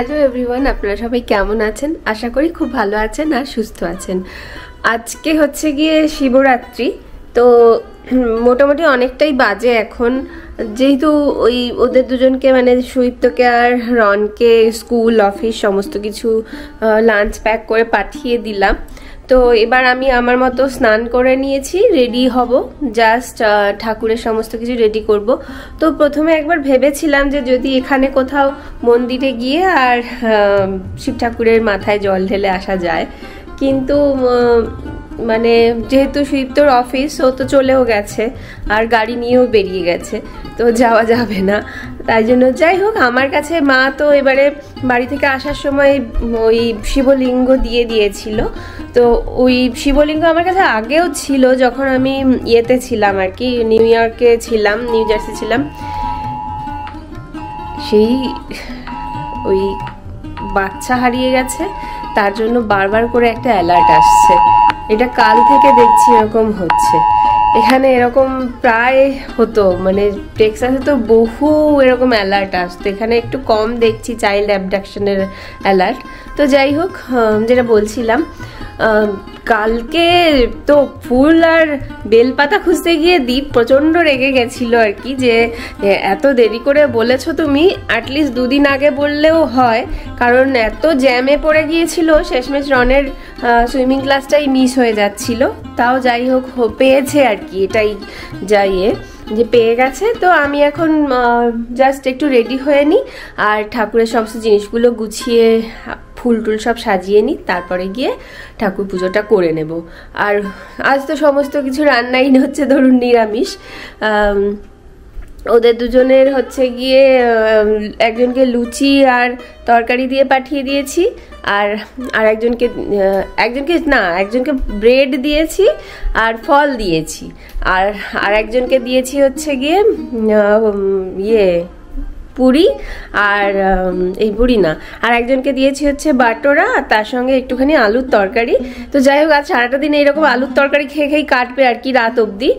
Hello everyone, আপনারা সবাই কেমন আছেন? আশা করি খুব ভালো আছেন আর সুস্থ আছেন। আজকে হচ্ছে গিয়ে শিবরাত্রি, তো মোটামুটি অনেকটাই বাজে এখন, যেহেতু ওদের দুজনকে মানে সুইপ্তকে আর রনকে স্কুল অফিস সমস্ত কিছু লাঞ্চ প্যাক করে পাঠিয়ে দিলাম। তো এবার আমি আমার মতো স্নান করে নিয়েছি, রেডি হব, জাস্ট ঠাকুরের সমস্ত কিছু রেডি করব। তো প্রথমে একবার ভেবেছিলাম যে যদি এখানে কোথাও মন্দিরে গিয়ে আর শিব ঠাকুরের মাথায় জল ঢেলে আসা যায়, কিন্তু মানে যেহেতু সুইপ্তর অফিস, ও তো চলেও গেছে আর গাড়ি নিয়েও বেরিয়ে গেছে, তো যাওয়া যাবে না। তাই জন্য যাই হোক, আমার কাছে মা তো এবারে বাড়ি থেকে আসার সময় ওই শিবলিঙ্গ দিয়ে দিয়েছিল। তো ওই শিবলিঙ্গ আমার কাছে আগেও ছিল, যখন আমি ইয়েতে ছিলাম আর কি, নিউ জার্সি ছিলাম। সেই ওই বাচ্চা হারিয়ে গেছে, তার জন্য বারবার করে একটা অ্যালার্ট আসছে। এটা কাল থেকে দেখছি এরকম হচ্ছে। এখানে এরকম প্রায় হতো, মানে টেক্সাসে তো বহু এরকম অ্যালার্ট আসতো, এখানে একটু কম দেখছি চাইল্ড অ্যাবডাকশনের অ্যালার্ট। তো যাই হোক, যেটা বলছিলাম, কালকে তো ফুল আর বেলপাতা খুঁজতে গিয়ে দীপ প্রচণ্ড রেগে গেছিল আর কি, যে এত দেরি করে বলেছো তুমি, অ্যাটলিস্ট 2 দিন আগে বললেও হয়, কারণ এত জ্যামে পড়ে গিয়েছিল, শেষমেশ রনের সুইমিং ক্লাসটাই মিস হয়ে যাচ্ছিল। তাও যাই হোক পেয়েছে আর কি, এটাই যাইয়ে যে পেয়ে গেছে। তো আমি এখন জাস্ট একটু রেডি হয়ে নিই আর ঠাকুরের সমস্ত জিনিসগুলো গুছিয়ে ফুল টুল সব সাজিয়ে নিই, তারপরে গিয়ে ঠাকুর পুজোটা করে নেব। আর আজ তো সমস্ত কিছু রান্নাই হচ্ছে ধরুন নিরামিষ। ওদের দুজনের হচ্ছে গিয়ে একজনকে লুচি আর তরকারি দিয়ে পাঠিয়ে দিয়েছি, আর একজনকে ব্রেড দিয়েছি আর ফল দিয়েছি, আর একজনকে দিয়েছি হচ্ছে গিয়ে পুরি, আর এই পুরি না, আর একজনকে দিয়েছি হচ্ছে বাটোরা, আর তার সঙ্গে একটুখানি আলুর তরকারি। তো যাই হোক, আজ সারাটা দিন এইরকম আলুর তরকারি খেয়ে কাটবে আর কি, রাত অবধি।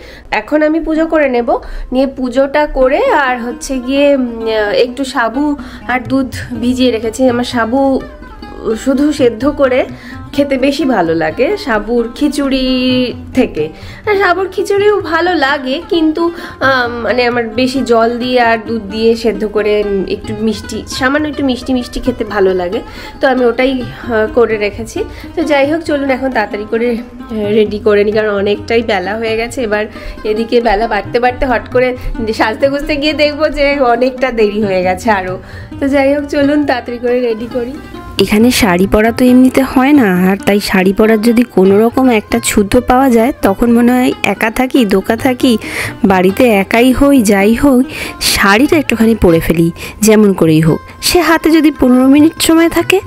এখন আমি পুজো করে নেব, নিয়ে পুজোটা করে আর হচ্ছে গিয়ে একটু সাবু আর দুধ ভিজিয়ে রেখেছি। আমার সাবু শুধু সেদ্ধ করে খেতে বেশি ভালো লাগে সাবুর খিচুড়ি থেকে। সাবুর খিচুড়িও ভালো লাগে, কিন্তু মানে আমার বেশি জল দিয়ে আর দুধ দিয়ে সেদ্ধ করে একটু সামান্য একটু মিষ্টি খেতে ভালো লাগে, তো আমি ওটাই করে রেখেছি। তো যাই হোক, চলুন এখন তাড়াতাড়ি করে রেডি করে নিই, কারণ অনেকটাই বেলা হয়ে গেছে। এবার এদিকে বেলা বাড়তে হট করে সাজতে গুজতে গিয়ে দেখবো যে অনেকটা দেরি হয়ে গেছে আরও। তো যাই হোক, চলুন তাড়াতাড়ি করে রেডি করি। এখানে শাড়ি পরা তো এমনিতে হয় না, আর তাই শাড়ি পরার যদি কোনো রকম একটা ছুতো পাওয়া যায়, তখন মনে হয় একা থাকি দোকা থাকি, বাড়িতে একাই হই যাই হোক, শাড়িটা একটুখানি পরে ফেলি যেমন করেই হোক। সে হাতে যদি 15 মিনিট সময় থাকে,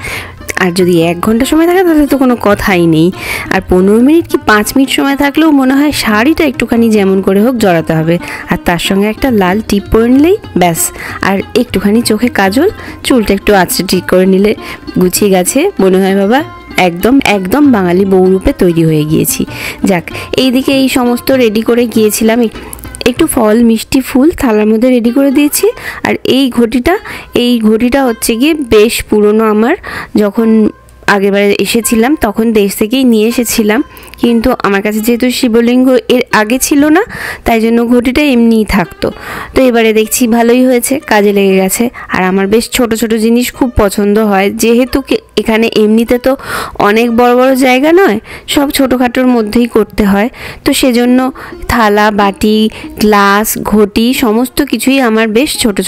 আর যদি 1 ঘন্টা সময় থাকে তাহলে তো কোনো কথাই নেই। আর 15 মিনিট কি 5 মিনিট সময় থাকলেও মনে হয় শাড়িটা একটুখানি যেমন করে হোক জড়াতে হবে, আর তার সঙ্গে একটা লাল টিপ পরে নিলেই ব্যাস। আর একটুখানি চোখে কাজল, চুলটা একটু আঁচড়ে ঠিক করে নিলে গুছিয়ে গেছে, মনে হয় বাবা একদম বাঙালি বউরূপে তৈরি হয়ে গিয়েছি। যাক, এইদিকে এই সমস্ত রেডি করে গিয়েছিলাম, একটু ফল মিষ্টি ফুল থালার মধ্যে রেডি করে দিয়েছি। আর এই ঘটিটা হচ্ছে গিয়ে বেশ পুরনো, আমার যখন আগেরবারে এসেছিলাম তখন দেশ থেকেই নিয়ে এসেছিলাম, কিন্তু আমার কাছে যেহেতু শিবলিঙ্গ এর আগে ছিল না, তাই জন্য ঘটিটা এমনিই থাকতো। তো এবারে দেখছি ভালোই হয়েছে, কাজে লেগে গেছে। আর আমার বেশ ছোট জিনিস খুব পছন্দ হয়, যেহেতু এখানে এমনিতে তো অনেক বড় জায়গা নয়, সব ছোটোখাটোর মধ্যেই করতে হয়, তো সেজন্য থালা বাটি গ্লাস ঘটি সমস্ত কিছুই আমার বেশ ছোট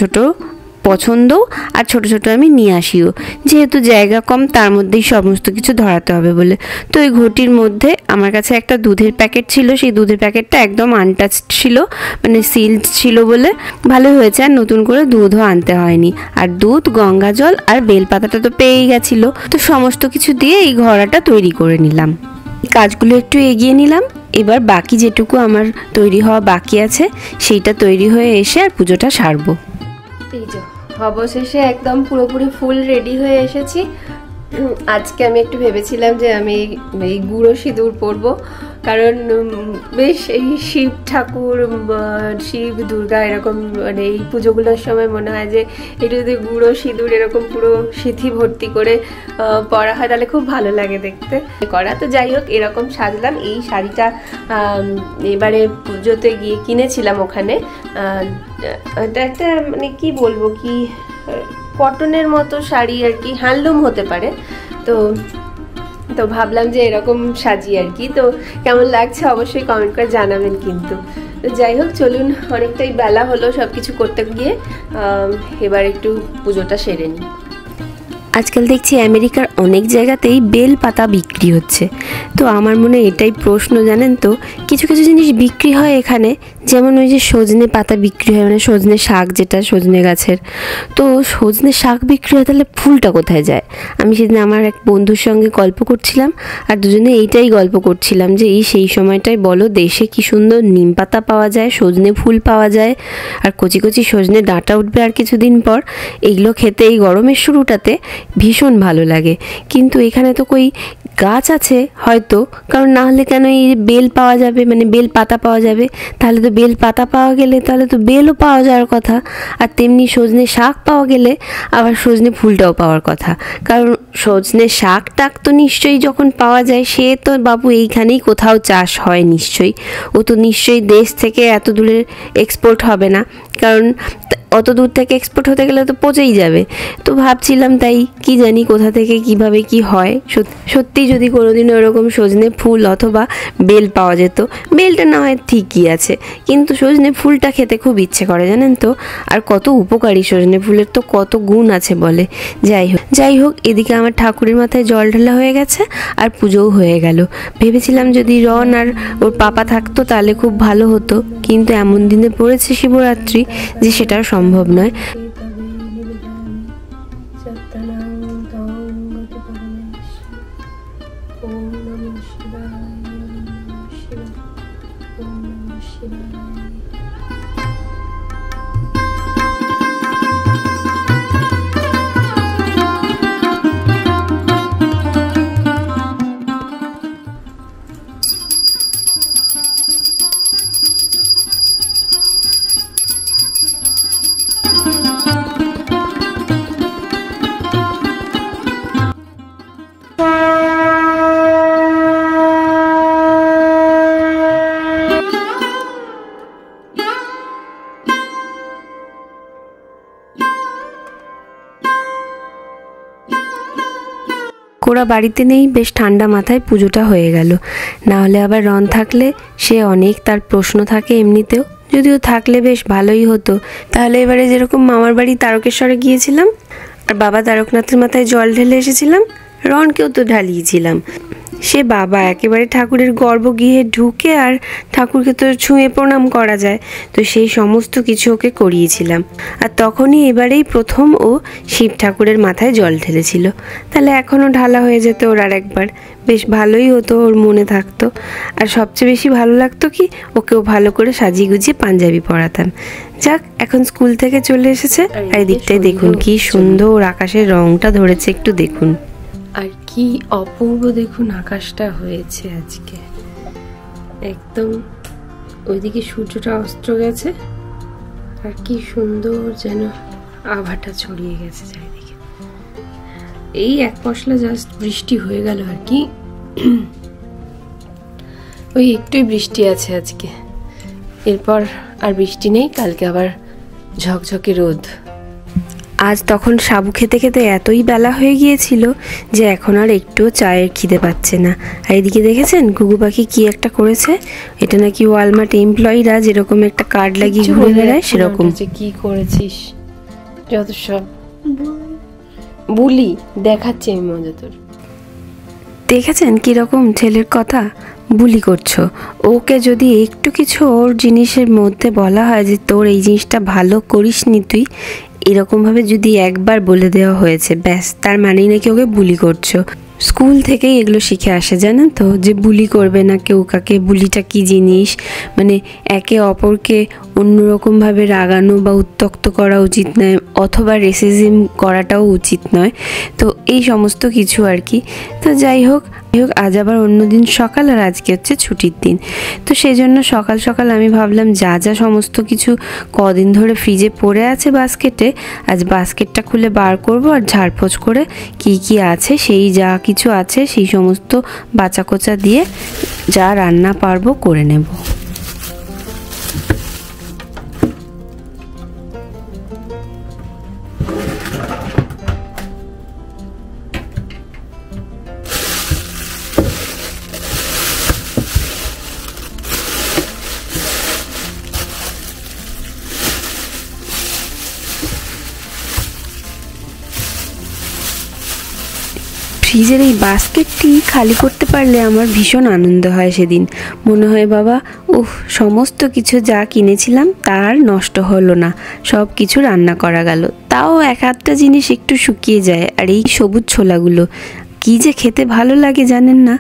পছন্দ, আর ছোট আমি নিয়ে আসিও, যেহেতু জায়গা কম তার মধ্যেই সমস্ত কিছু ধরাতে হবে বলে। তো এই ঘটির মধ্যে আমার কাছে একটা দুধের প্যাকেট ছিল, সেই দুধের প্যাকেটটা একদম আনটাচড ছিল, মানে সিলড ছিল বলে ভালো হয়েছে, আর নতুন করে দুধও আনতে হয়নি। আর দুধ, গঙ্গা জল আর বেলপাতাটা তো পেয়েই গেছিলো, তো সমস্ত কিছু দিয়ে এই ঘড়াটা তৈরি করে নিলাম। কাজগুলো একটু এগিয়ে নিলাম, এবার বাকি যেটুকু আমার তৈরি হওয়া বাকি আছে সেইটা তৈরি হয়ে এসে আর পুজোটা সারবো। এই যে অবশেষে একদম পুরোপুরি ফুল রেডি হয়ে এসেছি। আজকে আমি একটু ভেবেছিলাম যে আমি এই গুঁড়ো সিঁদুর পরবো, কারণ বেশ এই শিব ঠাকুর, শিব দুর্গা এরকম মানে এই পুজোগুলোর সময় মনে হয় যে একটু যদি গুঁড়ো সিঁদুর এরকম পুরো সিঁথি ভর্তি করে পরা হয় তাহলে খুব ভালো লাগে দেখতে করা। তো যাই হোক, এরকম সাজলাম। এই শাড়িটা এবারে পুজোতে গিয়ে কিনেছিলাম ওখানে। এটা একটা মানে কি বলবো, কি কটনের মতো শাড়ি আর কি, হ্যান্ডলুম হতে পারে। তো ভাবলাম যে এরকম সাজি আর কি। তো কেমন লাগছে অবশ্যই কমেন্ট করে জানাবেন কিন্তু। তো যাই হোক, চলুন, অনেকটাই বেলা হলো সব কিছু করতে গিয়ে, এবার একটু পুজোটা সেরে নিই। আজকাল দেখছি আমেরিকার অনেক জায়গাতেই বেল পাতা বিক্রি হচ্ছে। তো আমার মনে এটাই প্রশ্ন, জানেন তো, কিছু কিছু জিনিস বিক্রি হয় এখানে, যেমন ওই যে সজনে পাতা বিক্রি হয়, মানে সজনে শাক, যেটা সজনে গাছের। তো সজনে শাক বিক্রি হয়, তাহলে ফুলটা কোথায় যায়? আমি সেদিন আমার এক বন্ধুর সঙ্গে গল্প করছিলাম, আর দুজনে এইটাই গল্প করছিলাম যে সেই সময়টাই বলো দেশে কি সুন্দর নিম পাতা পাওয়া যায়, সজনে ফুল পাওয়া যায়, আর কচি কচি সজনে ডাঁটা উঠবে আর কিছুদিন পর। এইগুলো খেতে এই গরমের শুরুটাতে ভীষণ ভালো লাগে। কিন্তু এখানে তো কই গাছ আছে হয়তো, কারণ না হলে কেন এই বেল পাওয়া যাবে, মানে বেল পাতা পাওয়া যাবে? তাহলে তো বেল পাতা পাওয়া গেলে তাহলে তো বেলও পাওয়া যাওয়ার কথা, আর তেমনি সজনে শাক পাওয়া গেলে আবার সজনে ফুলটাও পাওয়ার কথা। কারণ সজনে শাক টাক তো নিশ্চয়ই যখন পাওয়া যায়, সে তো বাবু এইখানেই কোথাও চাষ হয় নিশ্চয়ই। ও তো নিশ্চয়ই দেশ থেকে এত দূরে এক্সপোর্ট হবে না, কারণ অত দূর থেকে এক্সপোর্ট হতে গেলে তো পচেই যাবে। তো ভাবছিলাম তাই, কি জানি কোথা থেকে কিভাবে কি হয়। সত্যি যদি কোনোদিন ওরকম সজনে ফুল অথবা বেল পাওয়া যেত, বেলটা না হয় ঠিকই আছে, কিন্তু সজনে ফুলটা খেতে খুব ইচ্ছে করে, জানেন তো। আর কত উপকারী সজনে ফুলের, তো কত গুণ আছে বলে। যাই হোক, এদিকে আমার ঠাকুরের মাথায় জল ঢালা হয়ে গেছে আর পুজোও হয়ে গেল। ভেবেছিলাম যদি রন আর ওর পাপা থাকতো তাহলে খুব ভালো হতো, কিন্তু এমন দিনে পড়েছে শিবরাত্রি যে সেটাও সম্ভব নয়। ওরা বাড়িতে নেই, বেশ ঠান্ডা মাথায় পুজোটা হয়ে গেল। না হলে আবার রন থাকলে সে অনেক তার প্রশ্ন থাকে এমনিতেও, যদিও থাকলে বেশ ভালোই হতো। তাহলে এবারে যেরকম মামার বাড়ি তারকেশ্বরে গিয়েছিলাম আর বাবা তারকনাথের মাথায় জল ঢেলে এসেছিলাম, রনকেও তো ঢালিয়েছিলাম। সে বাবা একেবারে ঠাকুরের গর্ভগৃহে ঢুকে, আর ঠাকুরকে তো ছুঁয়ে প্রণাম করা যায়, তো সেই সমস্ত কিছু ওকে করিয়েছিলাম। আর তখনই এবারেই প্রথম ও শিব ঠাকুরের মাথায় জল ঢেলেছিল। তাহলে এখনও ঢালা হয়ে যেত ওর আর একবার, বেশ ভালোই হতো, ওর মনে থাকতো। আর সবচেয়ে বেশি ভালো লাগতো কি, ওকেও ভালো করে সাজিয়ে গুজিয়ে পাঞ্জাবি পরাতাম। যাক, এখন স্কুল থেকে চলে এসেছে, আর এদিকটায় দেখুন কি সুন্দর আকাশের রংটা ধরেছে, একটু দেখুন। আর কি অপূর্ব দেখুন আকাশটা হয়েছে আজকে, একদম ওইদিকে সূর্যটা অস্ত গেছে, আর কি সুন্দর যেন আভাটা ছড়িয়ে গেছে চারিদিকে। এই এক পশলা জাস্ট বৃষ্টি হয়ে গেল আর কি, ওই একটুই বৃষ্টি আছে আজকে, এরপর আর বৃষ্টি নেই, কালকে আবার ঝকঝকে রোদ। আজ তখন সাবু খেতে খেতে এতই বেলা হয়ে গিয়েছিল যে এখন আর একটুও চায়ের খিদে পাচ্ছে না। আর এদিকে দেখেছেন ঘুঘু পাখি কি একটা করেছে, এটা নাকি ওয়ালমার্ট এমপ্লয়িরা যেরকম একটা কার্ড লাগিয়ে ঘুরে বেড়ায় সেরকম। কি করেছিস, যত সব বুলি দেখাচ্ছে আমি মজা তোর। দেখেছেন কিরকম ছেলের কথা, বুলি করছো। ওকে যদি একটু কিছু ওর জিনিসের মধ্যে বলা হয় যে তোর এই জিনিসটা ভালো করিসনি তুই, এরকমভাবে যদি একবার বলে দেওয়া হয়েছে, ব্যাস তার মানেই নাকি ওকে বুলি করছো। স্কুল থেকেই এগুলো শিখে আসে, জানেন তো, যে বুলি করবে না কেউ কাকে, বুলিটা কি জিনিস, মানে একে অপরকে অন্যরকমভাবে রাগানো বা উত্ত্যক্ত করা উচিত নয়, অথবা রেসিজম করাটাও উচিত নয়। তো এই সমস্ত কিছু আর কি। তো যাই হোক আজ আবার অন্যদিন সকাল, আর আজকে হচ্ছে ছুটির দিন। তো সেই জন্য সকাল সকাল আমি ভাবলাম যা যা সমস্ত কিছু কদিন ধরে ফ্রিজে পড়ে আছে বাস্কেটে, আজ বাস্কেটটা খুলে বার করব আর ঝাড়পোছ করে কি কি আছে, সেই যা কিছু আছে সেই সমস্ত বাঁচা কোচা দিয়ে যা রান্না পারবো করে নেব। ফ্রিজের এই বাস্কেটটি খালি করতে পারলে আমার ভীষণ আনন্দ হয়। সেদিন মনে হয় বাবা সমস্ত কিছু যা কিনেছিলাম তার নষ্ট হলো না, সব কিছু রান্না করা গেল। তাও এক আধটা জিনিস একটু শুকিয়ে যায়। আর এই সবুজ ছোলাগুলো কি যে খেতে ভালো লাগে জানেন না,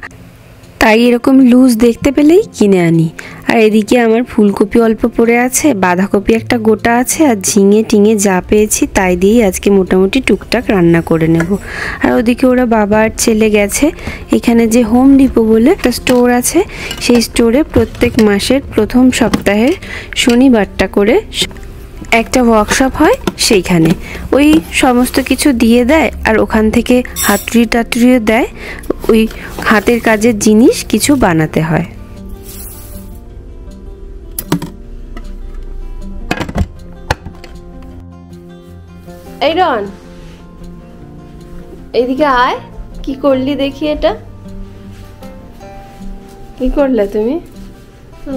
তাই এরকম লুজ দেখতে পেলেই কিনে আনি। আর এদিকে আমার ফুলকপি অল্প পড়ে আছে, বাঁধাকপি একটা গোটা আছে, আর ঝিঙে টিঙে যা পেয়েছি তাই দিয়েই আজকে মোটামুটি টুকটাক রান্না করে নেব। আর ওদিকে ওরা বাবা আর ছেলে গেছে এখানে যে হোম ডিপো বলে একটা স্টোর আছে, সেই স্টোরে প্রত্যেক মাসের প্রথম সপ্তাহের শনিবারটা করে একটা ওয়ার্কশপ হয়, সেইখানে ওই সমস্ত কিছু দিয়ে দেয়। আর ওখান থেকে হাতুড়ি টাতুড়িও দেয়, ওই হাতের কাজের জিনিস কিছু বানাতে হয়। এই রন, এইদিকে আয়। কি করলি দেখি, এটা কি করলে তুমি?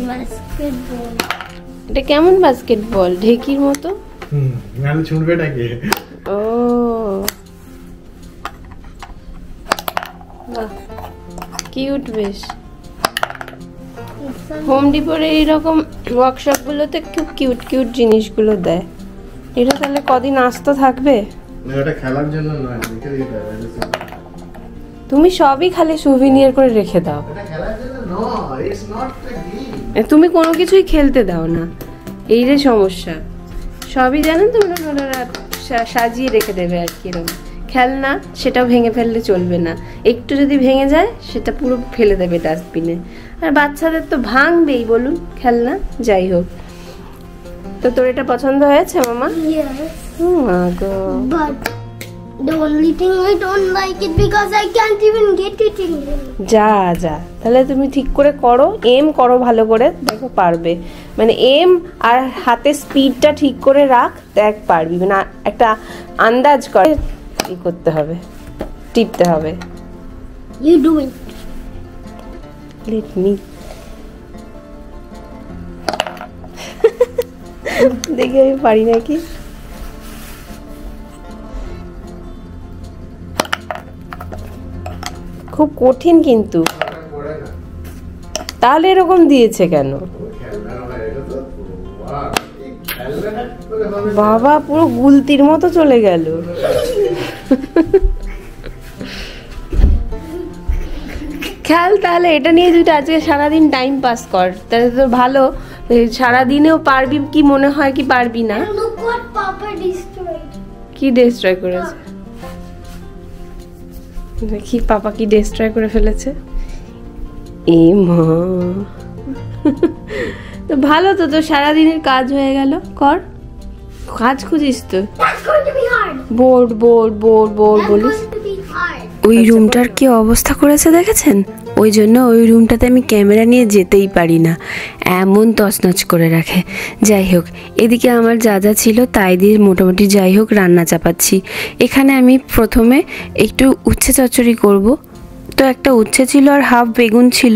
বাস্কেটবল। এটা কেমন বাস্কেটবল? ঢেকির মতো। আমি ছুটবে নাকি? ও বাহ, কিউট বেশ। হোম ডিপোর এইরকম ওয়ার্কশপ গুলোতে খুব কিউট কিউট জিনিসগুলো দেয়। এটা তাহলে কদিন আস্ত থাকবে? না, এটা খেলার জন্য নয়, রেখে দিতে হবে। তুমি সবই খালি সুভিনিয়ার করে রেখে দাও। এটা খেলার জন্য নয়, ইটস নট আ গেম। তুমি কোনো কিছুই খেলতে দাও না, এই রে সমস্যা। সবই জানেন তো, ওরা সাজিয়ে রেখে দেবে আর কি। এরকম খেলনা সেটাও ভেঙে ফেললে চলবে না, একটু যদি ভেঙে যায় সেটা পুরো ফেলে দেবে ডাস্টবিনে। আর বাচ্চাদের তো ভাঙবেই বলুন খেলনা। যাই হোক, তো তোর এটা পছন্দ হয়েছে মামা? Yes. মা গো, But the only thing I don't like it because I can't even get it in here. যা যা, তাহলে তুমি ঠিক করে করো, এম করো ভালো করে, দেখো পারবে। মানে এম আর হাতে স্পিডটা ঠিক করে রাখ, দেখ পারবি। মানে একটা আন্দাজ করে ই করতে হবে, টিপতে হবে। You do it. Let me দেখি আমি পারি নাকি। খুব কঠিন কিন্তু। তাহলে এরকম দিয়েছে কেন বাবা? পুরো গুলতির মতো চলে গেল। খেল তাহলে, এটা নিয়ে তুই আজকে সারাদিন টাইম পাস কর, তাহলে তো ভালো। সারাদিনেও পারবি কি মনে হয় কি পারবি না? And look what Papa destroyed. কি ডিস্ট্রয় করেছে দেখি, পাপা কি ডিস্ট্রয় করে ফেলেছে। এ মা, তো ভালো তো, তো সারাদিনের কাজ হয়ে গেল। কর, কাজ খুঁজিস তো। That's going to be hard. Board board board board That's বলিস। going to be hard. ওই রুমটার কি অবস্থা করেছে দেখেছেন? ওই জন্য ওই রুমটাতে আমি ক্যামেরা নিয়ে যেতেই পারি না, এমন তছনছ করে রাখে। যাই হোক, এদিকে আমার যা যা ছিল তাই দিয়ে মোটামুটি যাই হোক রান্না চাপাচ্ছি। এখানে আমি প্রথমে একটু উচ্ছে চচ্চড়ি করব। তো একটা উচ্ছে ছিল আর হাফ বেগুন ছিল,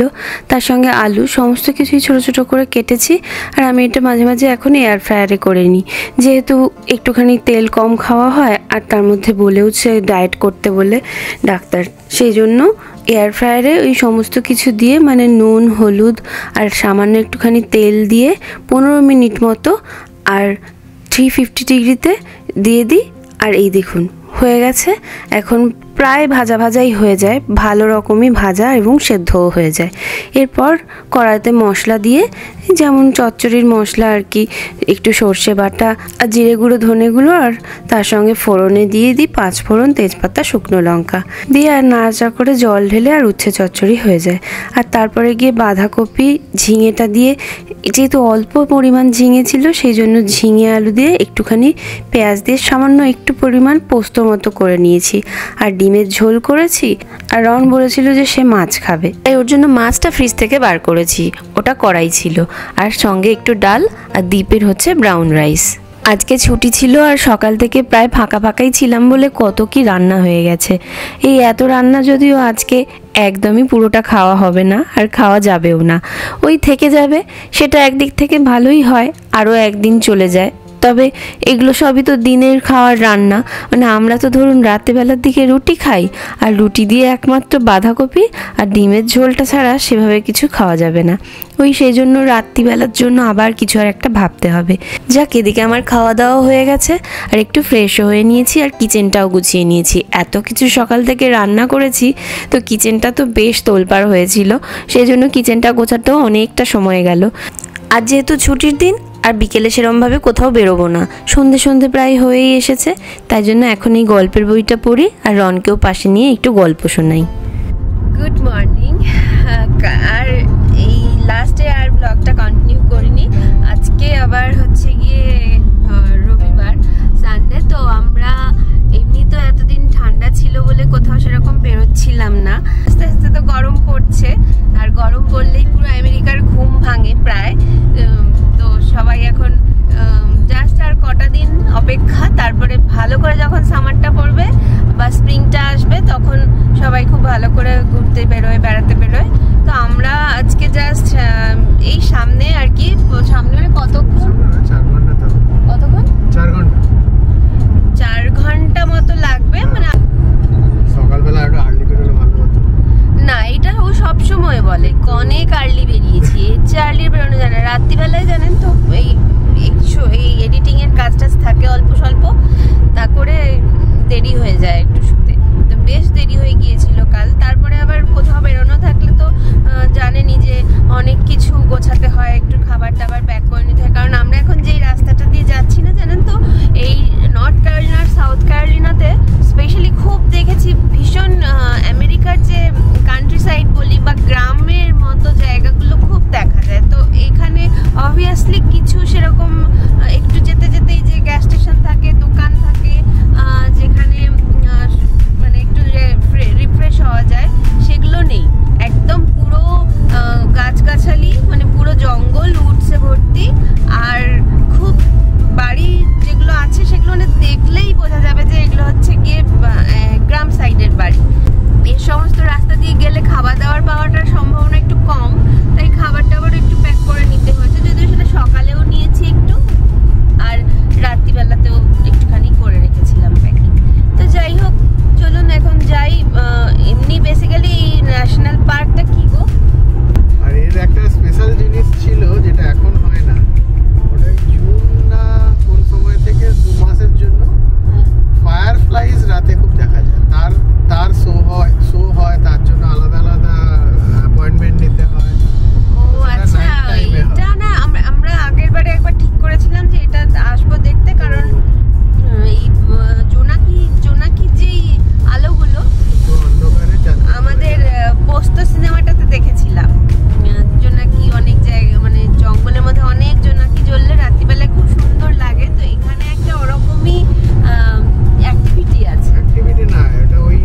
তার সঙ্গে আলু, সমস্ত কিছুই ছোট ছোট করে কেটেছি। আর আমি এটা মাঝে মাঝে এখন এয়ার ফ্রায়ারে করে নিই, যেহেতু একটুখানি তেল কম খাওয়া হয়। আর তার মধ্যে বলেওছে ডায়েট করতে বলে ডাক্তার, সেই জন্য এয়ার ফ্রায়ারে ওই সমস্ত কিছু দিয়ে, মানে নুন হলুদ আর সামান্য একটুখানি তেল দিয়ে 15 মিনিট মতো আর 350 ডিগ্রিতে দিয়ে দিই। আর এই দেখুন হয়ে গেছে। এখন প্রায় ভাজা ভাজাই হয়ে যায়, ভালো রকমই ভাজা এবং সেদ্ধও হয়ে যায়। এরপর কড়াইতে মশলা দিয়ে, যেমন চচ্চড়ির মশলা আর কি, একটু সর্ষে বাটা আর জিরে গুঁড়ো, ধনে গুঁড়ো, আর তার সঙ্গে ফোড়নে দিয়ে দিই 5 ফোড়ন, তেজপাতা, শুকনো লঙ্কা দিয়ে আর নাড়াচাড়া করে জল ঢেলে আর উচ্ছে চচ্চড়ি হয়ে যায়। আর তারপরে গিয়ে বাঁধাকপি, ঝিঙেটা দিয়ে, যেহেতু অল্প পরিমাণ ঝিঙে ছিল সেই জন্য ঝিঙে আলু দিয়ে একটুখানি পেঁয়াজ দিয়ে সামান্য একটু পরিমাণ পোস্ত মতো করে নিয়েছি। আর ডিমের ঝোল করেছি। আর রন বলেছিল যে সে মাছ খাবে, তাই ওর জন্য মাছটা ফ্রিজ থেকে বার করেছি, ওটা কড়াই ছিল। আর সঙ্গে একটু ডাল, আর দ্বীপের হচ্ছে ব্রাউন রাইস। আজকে ছুটি ছিল আর সকাল থেকে প্রায় ফাঁকা ফাঁকাই ছিলাম বলে কত কি রান্না হয়ে গেছে। এই এত রান্না যদিও আজকে একদমই পুরোটা খাওয়া হবে না, আর খাওয়া যাবেও না, ওই থেকে যাবে। সেটা একদিক থেকে ভালোই হয়, আরও একদিন চলে যায়। তবে এগুলো সবই তো দিনের খাওয়ার রান্না, মানে আমরা তো ধরুন রাত্রেবেলার দিকে রুটি খাই, আর রুটি দিয়ে একমাত্র বাঁধাকপি আর ডিমের ঝোলটা ছাড়া সেভাবে কিছু খাওয়া যাবে না। ওই সেই জন্য রাত্রিবেলার জন্য আবার কিছু আর একটা ভাবতে হবে। যাক, এদিকে আমার খাওয়া দাওয়া হয়ে গেছে, আর একটু ফ্রেশও হয়ে নিয়েছি, আর কিচেনটাও গুছিয়ে নিয়েছি। এত কিছু সকাল থেকে রান্না করেছি, তো কিচেনটা তো বেশ তোলপাড় হয়েছিল, সেই জন্য কিচেনটা গোছাতেও অনেকটা সময় গেল। আর যেহেতু ছুটির দিন, আর বিকেলে সেরমভাবে কোথাও বেরোবো না, সন্ধে সন্ধে প্রায় হয়েই এসেছে, তাই জন্য এখন এই গল্পের বইটা পড়ি আর রনকেও পাশে নিয়ে একটু গল্প শোনাই। Good morning. আর এই লাস্টে আর ব্লগটা কন্টিনিউ করিনি, আজকে আবার হচ্ছে গিয়ে রবিবার, সানডে। তো আমরা এমনি তো এতদিন ঠান্ডা ছিল বলে কোথাও সেরকম বেরোচ্ছিলাম না। আস্তে আস্তে তো গরম পড়ছে, আর গরম পড়লেই পুরো আমেরিকার ঘুম ভাঙে প্রায়। তো সবাই এখন জাস্ট আর কটা দিন অপেক্ষা, তারপরে ভালো করে যখন সামারটা পড়বে বা স্প্রিংটা আসবে তখন সবাই খুব ভালো করে ঘুরতে বেরোয়, বেড়াতে বেরোয়। তো আমরা আজকে জাস্ট এই সামনে আর কি, সামনে মানে কতক্ষণ, 4 ঘন্টা মতো লাগবে। মানে সকালবেলা একটু আর্লি বেরোলে ভালো হতো না, এটা ও সবসময় বলে অনেক আর্লি বেরিয়েছি, এর চেয়ে আর্লি বেরোনো যায় না। রাত্রিবেলায় জানেন তো এই এডিটিং এর কাজ টাজ থাকে অল্প স্বল্প, তা করে দেরি হয়ে যায় একটু শুতে, তো বেশ দেরি হয়ে গিয়েছিল কাল। তারপরে আবার কোথাও বেরোনো থাকলে তো জানেনই যে অনেক কিছু গোছাতে হয়, একটু খাবার টাবার প্যাক করে নিতে হয়। কারণ আমরা এখন যেই রাস্তাটা দিয়ে যাচ্ছি না জানেন তো, এই নর্থ ক্যারোলিনা আর সাউথ ক্যারোলিনাতে স্পেশালি খুব দেখেছি ভীষণ আমেরিকার যে কান্ট্রি সাইড বলি বা গ্রামের মতো জায়গাগুলো খুব দেখা যায়। তো এখানে অবভিয়াসলি কিছু সেরকম একটু যেতে যেতেই যে গ্যাস স্টেশন থাকে, দোকান থাকে, যেখানে মানে একটু রিফ্রেশ হওয়া যায়, সেগুলো নেই। একদম পুরো গাছগাছালি, মানে পুরো জঙ্গল, উঠছে ভর্তি। আর খুব বাড়ি যেগুলো আছে সেগুলো মানে দেখলেই বোঝা যাবে যে এগুলো হচ্ছে গিয়ে গ্রাম সাইডের বাড়ি। এই সমস্ত রাস্তা দিয়ে গেলে খাবার দাবার পাওয়াটার সম্ভাবনা একটু কম, তাই খাবার টাবার একটু প্যাক করে নিতে হয়েছে, যদিও সেটা সকালেও নিয়েছি একটু, আর রাত্রিবেলাতেও একটুখানি করে রেখেছিলাম প্যাকিং। তো যাই হোক, চলুন এখন যাই। এমনি বেসিক্যালি এই ন্যাশনাল পার্কটা কি গো, আর এর একটা স্পেশাল জিনিস ছিল যেটা এখন হয় না, ওটা জুন না কোন সময় থেকে 2 মাসের জন্য ফায়ারফ্লাইজ রাতে খুব দেখা যায়। তার শো হয়, তার জন্য আলাদা আলাদা অ্যাপয়েন্টমেন্ট নিতে হয়। ও আচ্ছা, এটা না আমরা আগের বারে একবার ঠিক করেছিলাম যে এটা আসবো দেখতে, কারণ এই জোনাকি যেই আলোগুলো আমাদের পোস্ত সিনেমাটাতে দেখেছিলাম, জোনাকি অনেক জায়গায়, মানে জঙ্গলের মধ্যে অনেক জোনাকি জ্বললে রাত্রিবেলায় খুব সুন্দর লাগে। তো এখানে একটা ওরকমই অ্যাক্টিভিটি আছে। অ্যাক্টিভিটি না, এটা ওই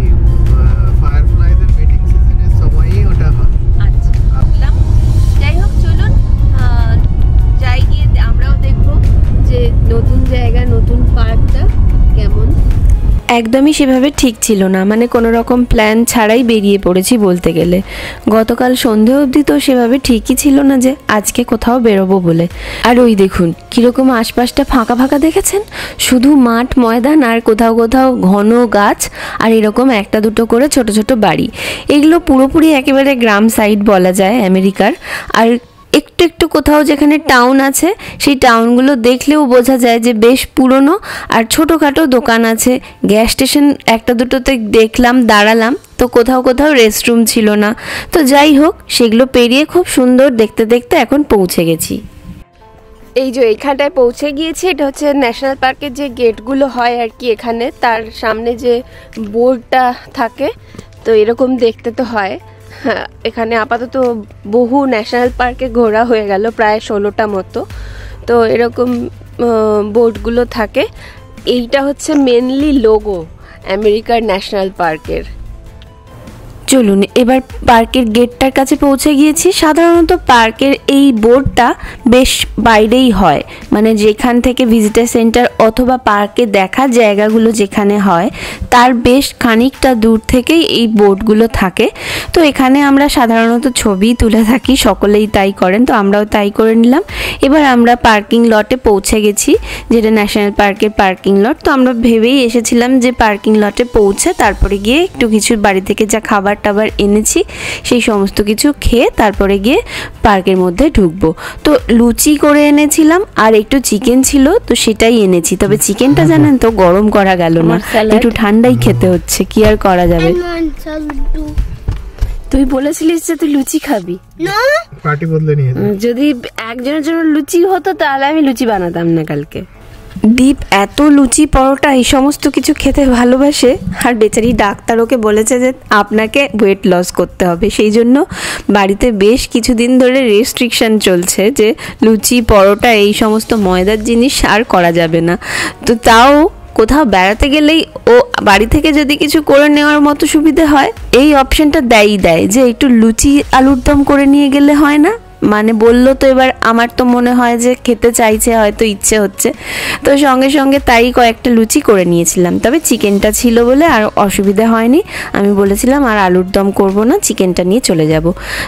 ফায়ারফ্লাইজের মিটিং সিজনের সময়ই ওটা হয়। আচ্ছা, বুঝলাম। যাই হোক, চলুন যাই, গিয়ে আমরাও দেখবো যে নতুন জায়গা, নতুন পার্কটা কেমন। একদমই সেভাবে ঠিক ছিল না, মানে কোনো রকম প্ল্যান ছাড়াই বেরিয়ে পড়েছি বলতে গেলে। গতকাল সন্ধে অবধি তো সেভাবে ঠিকই ছিল না যে আজকে কোথাও বেরোবো বলে। আর ওই দেখুন কীরকম আশপাশটা ফাঁকা ফাঁকা দেখেছেন, শুধু মাঠ ময়দান আর কোথাও কোথাও ঘন গাছ, আর এরকম একটা দুটো করে ছোট ছোট বাড়ি। এগুলো পুরোপুরি একেবারে গ্রাম সাইড বলা যায় আমেরিকার। আর একটু একটু কোথাও যেখানে টাউন আছে সেই টাউনগুলো দেখলেও বোঝা যায় যে বেশ পুরনো, আর ছোটোখাটো দোকান আছে। গ্যাস স্টেশন একটা দুটোতে দেখলাম, দাঁড়ালাম, তো কোথাও কোথাও রেস্টরুম ছিল না। তো যাই হোক, সেগুলো পেরিয়ে খুব সুন্দর দেখতে দেখতে এখন পৌঁছে গেছি। এই যে এইখানটায় পৌঁছে গিয়েছি, এটা হচ্ছে ন্যাশনাল পার্কের যে গেটগুলো হয় আর কি, এখানে তার সামনে যে বোর্ডটা থাকে, তো এরকম দেখতে তো হয়। হ্যাঁ, এখানে আপাতত বহু ন্যাশনাল পার্কে ঘোরা হয়ে গেল, প্রায় 16টা মতো। তো এরকম বোর্ডগুলো থাকে। এইটা হচ্ছে মেনলি লোগো আমেরিকার ন্যাশনাল পার্কের। চলুন এবার পার্কের গেটটার কাছে পৌঁছে গিয়েছি। সাধারণত পার্কের এই বোর্ডটা বেশ বাইরেই হয়, মানে যেখান থেকে ভিজিটার সেন্টার অথবা পার্কে দেখার জায়গাগুলো যেখানে হয় তার বেশ খানিকটা দূর থেকেই এই বোর্ডগুলো থাকে। তো এখানে আমরা সাধারণত ছবি তুলে থাকি, সকলেই তাই করেন, তো আমরাও তাই করে নিলাম। এবার আমরা পার্কিং লটে পৌঁছে গেছি, যেটা ন্যাশনাল পার্কের পার্কিং লট। তো আমরা ভেবেই এসেছিলাম যে পার্কিং লটে পৌঁছে তারপরে গিয়ে একটু কিছু বাড়ি থেকে যা খাবার টাবার এনেছি সেই সমস্ত কিছু খেয়ে তারপরে গিয়ে পার্কের মধ্যে ঢুকবো। তো লুচি করে এনেছিলাম আর একটু চিকেন ছিল, তো সেটাই এনেছি। তবে চিকেনটা জানেন তো গরম করা গেল না, একটু ঠান্ডাই খেতে হচ্ছে, কি আর করা যাবে। তুই বলেছিলিস যে তুই লুচি খাবি না, পার্টি বদলে নিয়ে। যদি একজনের জন্য লুচি হতো তাহলে আমি লুচি বানাতাম না কালকে। দীপ এত লুচি পরোটা এই সমস্ত কিছু খেতে ভালোবাসে, আর বেচারি ডাক্তার ওকে বলেছে যে আপনাকে ওয়েট লস করতে হবে, সেই জন্য বাড়িতে বেশ কিছুদিন ধরে রেস্ট্রিকশন চলছে যে লুচি পরোটা এই সমস্ত ময়দার জিনিস আর করা যাবে না। তো তাও কোথাও বেড়াতে গেলেই ও বাড়ি থেকে যদি কিছু করে নেওয়ার মতো সুবিধে হয়, এই অপশনটা দেয় যে একটু লুচি আলুর দম করে নিয়ে গেলে হয় না। মানে বললো তো এবার আমার তো মনে হয় যে খেতে চাইছে, হয়তো ইচ্ছে হচ্ছে, তো সঙ্গে সঙ্গে তাই কয়েকটা লুচি করে নিয়েছিলাম। তবে চিকেনটা ছিল বলে আর অসুবিধা হয়নি। আমি বলেছিলাম আর আলুর দম করবো না, চিকেনটা নিয়ে চলে যাব।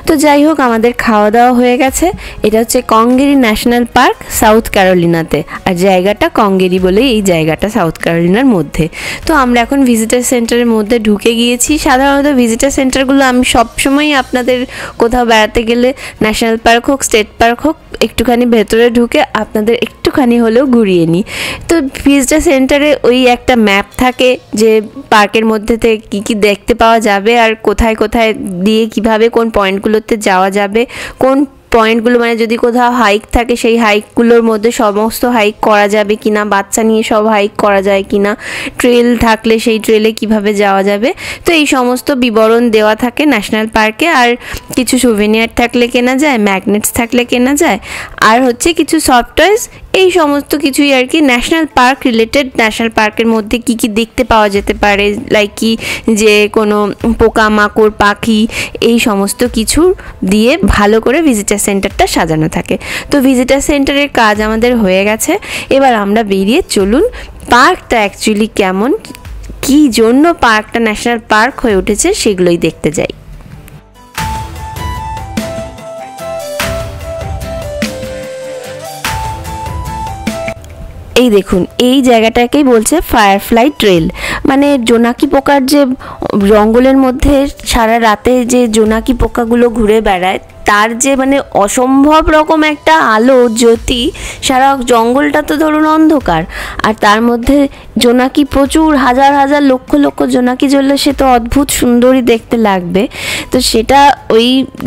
তো যাই হোক, আমাদের খাওয়া দাওয়া হয়ে গেছে। এটা হচ্ছে কংগেরি ন্যাশনাল পার্ক, সাউথ ক্যারোলিনাতে, আর জায়গাটা কংগেরি বলেই এই জায়গাটা সাউথ ক্যারোলিনার মধ্যে। তো আমরা এখন ভিজিটার সেন্টারের মধ্যে ঢুকে গিয়েছি। সাধারণত ভিজিটার সেন্টারগুলো আমি সবসময়ই আপনাদের কোথাও বেড়াতে গেলে, ন্যাশনাল পার্ক হোক, স্টেট পার্ক হোক, একটুখানি ভেতরে ঢুকে আপনাদের একটুখানি হলেও ঘুরিয়ে নিই। তো ভিজিটার সেন্টারে ওই একটা ম্যাপ থাকে যে পার্কের মধ্যে থেকে কী কী দেখতে পাওয়া যাবে আর কোথায় কোথায় দিয়ে কিভাবে কোন পয়েন্টগুলোতে যাওয়া যাবে, কোন পয়েন্টগুলো মানে যদি কোথাও হাইক থাকে সেই হাইকগুলোর মধ্যে সমস্ত হাইক করা যাবে কিনা, বাচ্চা নিয়ে সব হাইক করা যায় কিনা, ট্রেল থাকলে সেই ট্রেলে কিভাবে যাওয়া যাবে, তো এই সমস্ত বিবরণ দেওয়া থাকে ন্যাশনাল পার্কে। আর কিছু সুভেনিয়ার থাকলে কেনা যায়, ম্যাগনেটস থাকলে কেনা যায়, আর হচ্ছে কিছু সফট টয়েস, এই সমস্ত কিছুই আর কি ন্যাশনাল পার্ক রিলেটেড। ন্যাশনাল পার্কের মধ্যে কি কি দেখতে পাওয়া যেতে পারে, লাইক কি যে কোনো পোকামাকড়, পাখি, এই সমস্ত কিছু দিয়ে ভালো করে ভিজিটার সেন্টারটা সাজানো থাকে। তো ভিজিটার সেন্টারের কাজ আমাদের হয়ে গেছে। এবার আমরা বেরিয়ে চলুন পার্কটা অ্যাকচুয়ালি কেমন, কি জন্য পার্কটা ন্যাশনাল পার্ক হয়ে উঠেছে সেগুলোই দেখতে যাই। এই দেখুন, এই জায়গাটাকেই বলছে ফায়ারফ্লাই ট্রেল, মানে জোনাকি পোকার যে জঙ্গলের মধ্যে সারা রাতে যে জোনাকি পোকাগুলো ঘুরে বেড়ায় তার যে মানে অসম্ভব রকম একটা আলো জ্যোতি, সারা জঙ্গলটা তো ধরুন অন্ধকার, আর তার মধ্যে জোনাকি প্রচুর হাজার হাজার লক্ষ লক্ষ জোনাকি জ্বললে সে তো অদ্ভুত সুন্দরই দেখতে লাগবে। তো সেটা ওই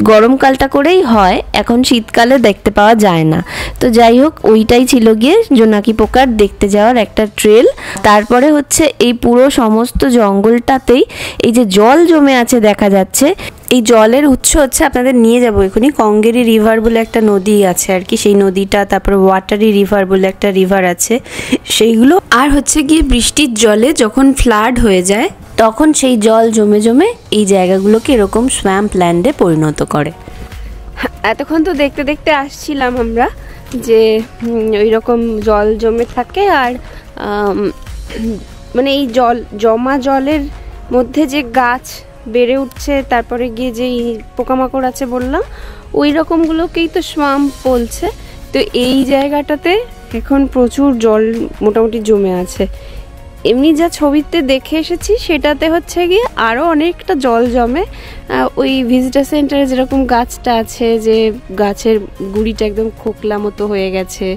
গরমকালটা করেই হয়, এখন শীতকালে দেখতে পাওয়া যায় না। তো যাই হোক, ওইটাই ছিল গিয়ে জোনাকি পোকার দেখতে যাওয়ার একটা ট্রেল। তারপরে হচ্ছে এই পুরো সমস্ত জঙ্গলটাতেই এই যে জল জমে আছে দেখা যাচ্ছে, এই জলের উৎস হচ্ছে, আপনাদের নিয়ে যাবো এখনই, কংগেরি রিভার বলে একটা নদী আছে আর কি, সেই নদীটা, তারপর ওয়াটারি রিভার বলে একটা রিভার আছে সেইগুলো, আর হচ্ছে গিয়ে বৃষ্টির জলে যখন ফ্লাড হয়ে যায় তখন সেই জল জমে জমে এই জায়গাগুলোকে এরকম সোয়াম্প ল্যান্ডে পরিণত করে। এতক্ষণ তো দেখতে দেখতে আসছিলাম আমরা যে ওই রকম জল জমে থাকে, আর মানে এই জমা জলের মধ্যে যে গাছ বেড়ে উঠছে, তারপরে গিয়ে যে পোকামাকড় আছে বললাম, ওই রকমগুলোকেই তো সোয়াম্প বলছে। তো এই জায়গাটাতে এখন প্রচুর জল মোটামুটি জমে আছে। এমনি যা ছবিতে দেখে এসেছি সেটাতে হচ্ছে গিয়ে আরও অনেকটা জল জমে। ওই ভিজিটার সেন্টারে যেরকম গাছটা আছে, যে গাছের গুঁড়িটা একদম খোকলা মতো হয়ে গেছে,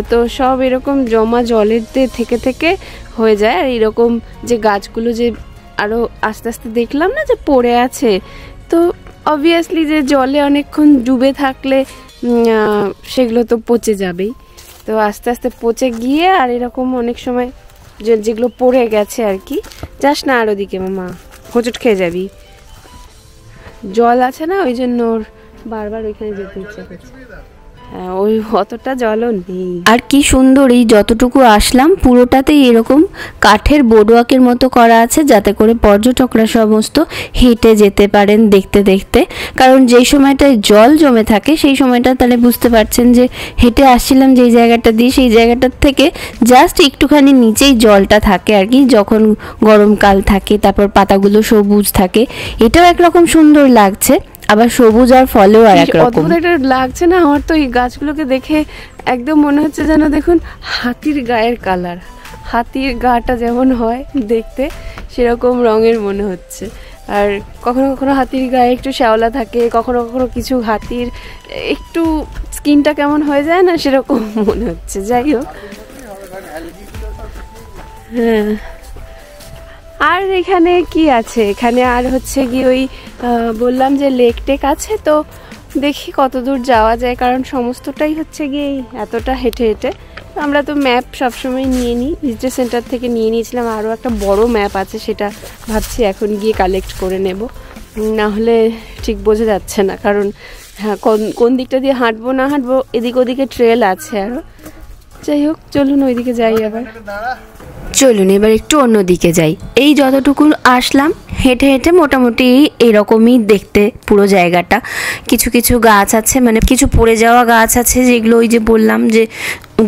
তো সব এরকম জমা জলের থেকে থেকে হয়ে যায়। আর এরকম যে গাছগুলো যে আরও আস্তে আস্তে দেখলাম না যে পড়ে আছে, তো অবভিয়াসলি যে জলে অনেকক্ষণ ডুবে থাকলে সেগুলো তো পচে যাবেই। তো আস্তে আস্তে পচে গিয়ে আর এরকম অনেক সময় যেগুলো পড়ে গেছে আর কি। যাস না আর ওদিকে মামা, হোঁচট খেয়ে যাবি। জল আছে না, ওই জন্য ওর বারবার ওইখানে যেতে ইচ্ছে করছে। হ্যাঁ, ওই অতটা জলও নেই। আর কি সুন্দর, এই যতটুকু আসলাম পুরোটাতেই এরকম কাঠের বোর্ডওয়াকের মতো করা আছে, যাতে করে পর্যটকরা সমস্ত হেঁটে যেতে পারেন দেখতে দেখতে। কারণ যেই সময়টায় জল জমে থাকে সেই সময়টা তাহলে বুঝতে পারছেন যে হেঁটে আসছিলাম যেই জায়গাটা দিয়ে, সেই জায়গাটার থেকে জাস্ট একটুখানি নিচেই জলটা থাকে আর কি, যখন গরমকাল থাকে। তারপর পাতাগুলো সবুজ থাকে, এটাও একরকম সুন্দর লাগছে। আবার সবুজ আর ফলেও আর এক রকম লাগছে না আমার তো। এই গাছগুলোকে দেখে একদম মনে হচ্ছে যেন দেখুন হাতির গায়ের কালার, হাতির গাটা যেমন হয় দেখতে সেরকম রঙের মনে হচ্ছে। আর কখনো কখনো হাতির গায়ে একটু শ্যাওলা থাকে, কখনো কখনো কিছু হাতির একটু স্কিনটা কেমন হয়ে যায় না, সেরকম মনে হচ্ছে। যাই হোক, হ্যাঁ। আর এখানে কি আছে, এখানে আর হচ্ছে কি ওই বললাম যে লেক টেক আছে, তো দেখি কত দূর যাওয়া যায়। কারণ সমস্তটাই হচ্ছে গিয়ে এতটা হেঁটে হেঁটে। আমরা তো ম্যাপ সবসময় নিয়ে নিই, ভিজিটার সেন্টার থেকে নিয়ে নিয়েছিলাম। আরও একটা বড় ম্যাপ আছে, সেটা ভাবছি এখন গিয়ে কালেক্ট করে নেব, না হলে ঠিক বোঝা যাচ্ছে না। কারণ হ্যাঁ, কোন দিকটা দিয়ে হাঁটবো না হাঁটবো, এদিক ওদিকে ট্রেল আছে আরও। যাই হোক, চলুন ওইদিকে যাই আবার। চলুন এবার একটু অন্যদিকে যাই। এই যতটুকু আসলাম হেঁটে হেঁটে মোটামুটি এরকমই দেখতে পুরো জায়গাটা। কিছু কিছু গাছ আছে, মানে কিছু পড়ে যাওয়া গাছ আছে, যেগুলো ওই যে বললাম যে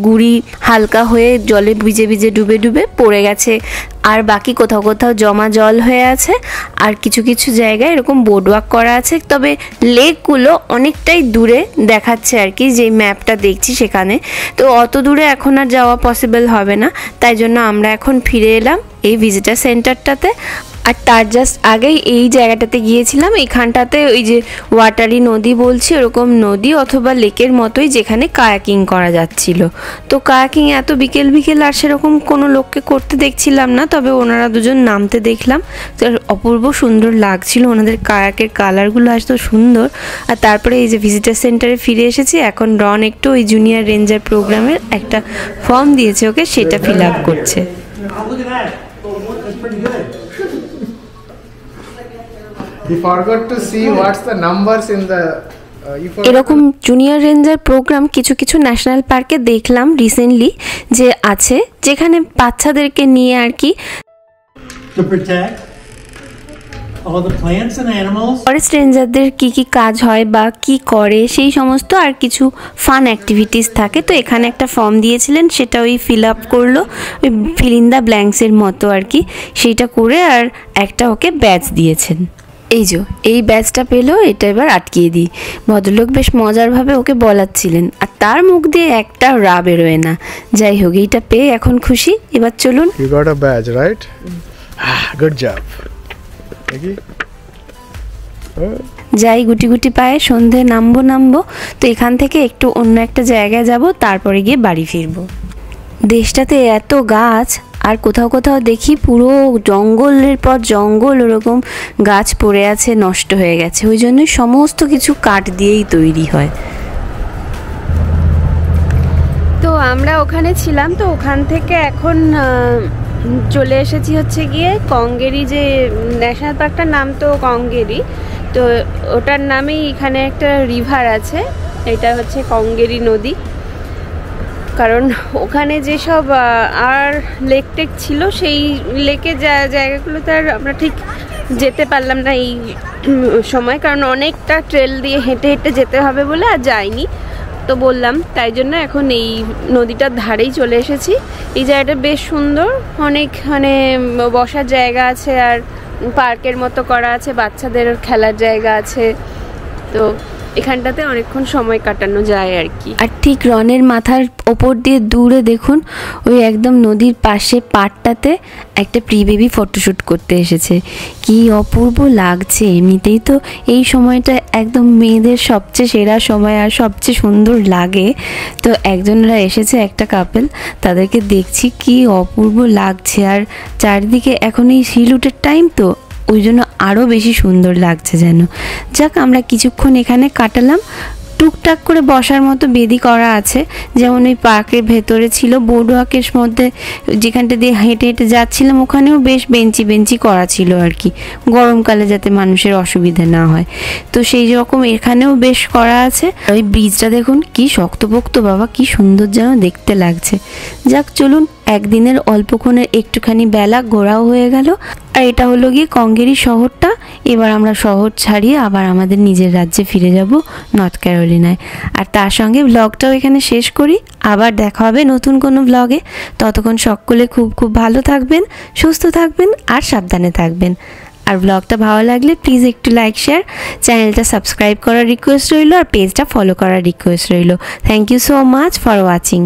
গুঁড়ি হালকা হয়ে জলে ভিজে ভিজে ডুবে ডুবে পড়ে গেছে। আর বাকি কোথাও কোথাও জমা জল হয়ে আছে। আর কিছু কিছু জায়গায় এরকম বোর্ডওয়াক করা আছে। তবে লেকগুলো অনেকটাই দূরে দেখাচ্ছে আর কি, যে ম্যাপটা দেখছি সেখানে। তো অত দূরে এখন আর যাওয়া পসিবল হবে না, তাই জন্য আমরা এখন ফিরে এলাম এই ভিজিটার সেন্টারটাতে। আর তার জাস্ট আগেই এই জায়গাটাতে গিয়েছিলাম, এখানটাতে ওই যে ওয়াটারি নদী বলছি, ওরকম নদী অথবা লেকের মতোই, যেখানে কায়াকিং করা যাচ্ছিল। তো কায়াকিং এত বিকেল বিকেল আর সেরকম কোনো লোককে করতে দেখছিলাম না, তবে ওনারা দুজন নামতে দেখলাম। অপূর্ব সুন্দর লাগছিল, ওনাদের কায়াকের কালারগুলো আসতো সুন্দর। আর তারপরে এই যে ভিজিটার সেন্টারে ফিরে এসেছি। এখন রন একটু ওই জুনিয়র রেঞ্জার প্রোগ্রামের একটা ফর্ম দিয়েছে ওকে, সেটা ফিল আপ করছে। He forgot to see what's the numbers in the এরকম জুনিয়র রেঞ্জার প্রোগ্রাম কিছু কিছু ন্যাশনাল পার্কে দেখলাম রিসেন্টলি যে আছে, যেখানে বাচ্চাদেরকে নিয়ে আর কি ফরেস্ট রেঞ্জারদের কি কি কাজ হয় বা কি করে সেই সমস্ত আর কিছু ফান অ্যাক্টিভিটিস থাকে। তো এখানে একটা ফর্ম দিয়েছিলেন, সেটা ওই ফিল আপ করলো, ওই ফিল ইন দ্য ব্ল্যাঙ্কসের মতো আর কি, সেইটা করে আর একটা ওকে ব্যাচ দিয়েছেন। এই যে এই ব্যাচটা পেলো, এটা এবার আটকিয়ে দিই। ভদ্রলোক বেশ মজারভাবে ওকে বলাচ্ছিলেন, আর তার মুখ দিয়ে একটা রা বেরোয় না। যাই হোক, এইটা পেয়ে এখন খুশি। এবার চলুন। You got a badge, right? Good job. যাই গুটি গুটি পায়ে, সন্ধে নামবো। তো এখান থেকে একটু অন্য একটা জায়গায় যাব, তারপরে গিয়ে বাড়ি ফিরবো। দেশটাতে এত গাছ, আর কোথাও কোথাও দেখি পুরো জঙ্গলের পর জঙ্গল ওরকম গাছ পড়ে আছে, নষ্ট হয়ে গেছে। ওই জন্য সমস্ত কিছু কাঠ দিয়েই তৈরি হয়। তো আমরা ওখানে ছিলাম, তো ওখান থেকে এখন চলে এসেছি হচ্ছে গিয়ে কঙ্গেরি, যে ন্যাশনাল পার্কটার নাম তো কঙ্গেরি। তো ওটার নামেই এখানে একটা রিভার আছে, এটা হচ্ছে কঙ্গেরি নদী। কারণ ওখানে যেসব আর লেক টেক ছিল, সেই লেকে জায়গাগুলোতে আর আমরা ঠিক যেতে পারলাম না এই সময়, কারণ অনেকটা ট্রেল দিয়ে হেঁটে হেঁটে যেতে হবে বলে আর যাইনি। তো বললাম, তাই জন্য এখন এই নদীটার ধারেই চলে এসেছি। এই জায়গাটা বেশ সুন্দর, অনেক মানে বসার জায়গা আছে, আর পার্কের মতো করা আছে, বাচ্চাদের খেলার জায়গা আছে। তো এখানটাতে অনেকক্ষণ সময় কাটানো যায় আর কি। আর ঠিক রনের মাথার ওপর দিয়ে দূরে দেখুন ওই একদম নদীর পাশে পাড়টাতে একটা প্রি বেবি ফটোশ্যুট করতে এসেছে। কি অপূর্ব লাগছে। এমনিতেই তো এই সময়টা একদম মেয়েদের সবচেয়ে সেরা সময় আর সবচেয়ে সুন্দর লাগে। তো একজনরা এসেছে, একটা কাপল, তাদেরকে দেখছি কি অপূর্ব লাগছে। আর চারিদিকে এখন এই সিলুটের টাইম তো ওই জন্য আরও বেশি সুন্দর লাগছে যেন। যাক, আমরা কিছুক্ষণ এখানে কাটালাম। টুকটাক করে বসার মতো বেদি করা আছে, যেমন ওই পার্কের ভেতরে ছিল, বোর্ড ওয়াকের মধ্যে যেখানটা দিয়ে হেঁটে হেঁটে যাচ্ছিলাম ওখানেও বেশ বেঞ্চি করা ছিল আর কি, গরমকালে যাতে মানুষের অসুবিধা না হয়। তো সেই রকম এখানেও বেশ করা আছে। ওই ব্রিজটা দেখুন কি শক্তপোক্ত, বাবা কি সুন্দর যেন দেখতে লাগছে। যাক চলুন, একদিনের অল্পক্ষণের একটুখানি বেলা ঘোরাও হয়ে গেল। আর এটা হলো গিয়ে কঙ্গেরি শহরটা। এবার আমরা শহর ছাড়িয়ে আবার আমাদের নিজের রাজ্যে ফিরে যাব, নর্থ ক্যারোলিনায়। আর তার সঙ্গে ব্লগটাও এখানে শেষ করি। আবার দেখা হবে নতুন কোনো ব্লগে। ততক্ষণ সকলে খুব খুব ভালো থাকবেন, সুস্থ থাকবেন আর সাবধানে থাকবেন। আর ব্লগটা ভালো লাগলে প্লিজ একটু লাইক, শেয়ার, চ্যানেলটা সাবস্ক্রাইব করার রিকোয়েস্ট রইল আর পেজটা ফলো করার রিকোয়েস্ট রইল। Thank you so much for watching.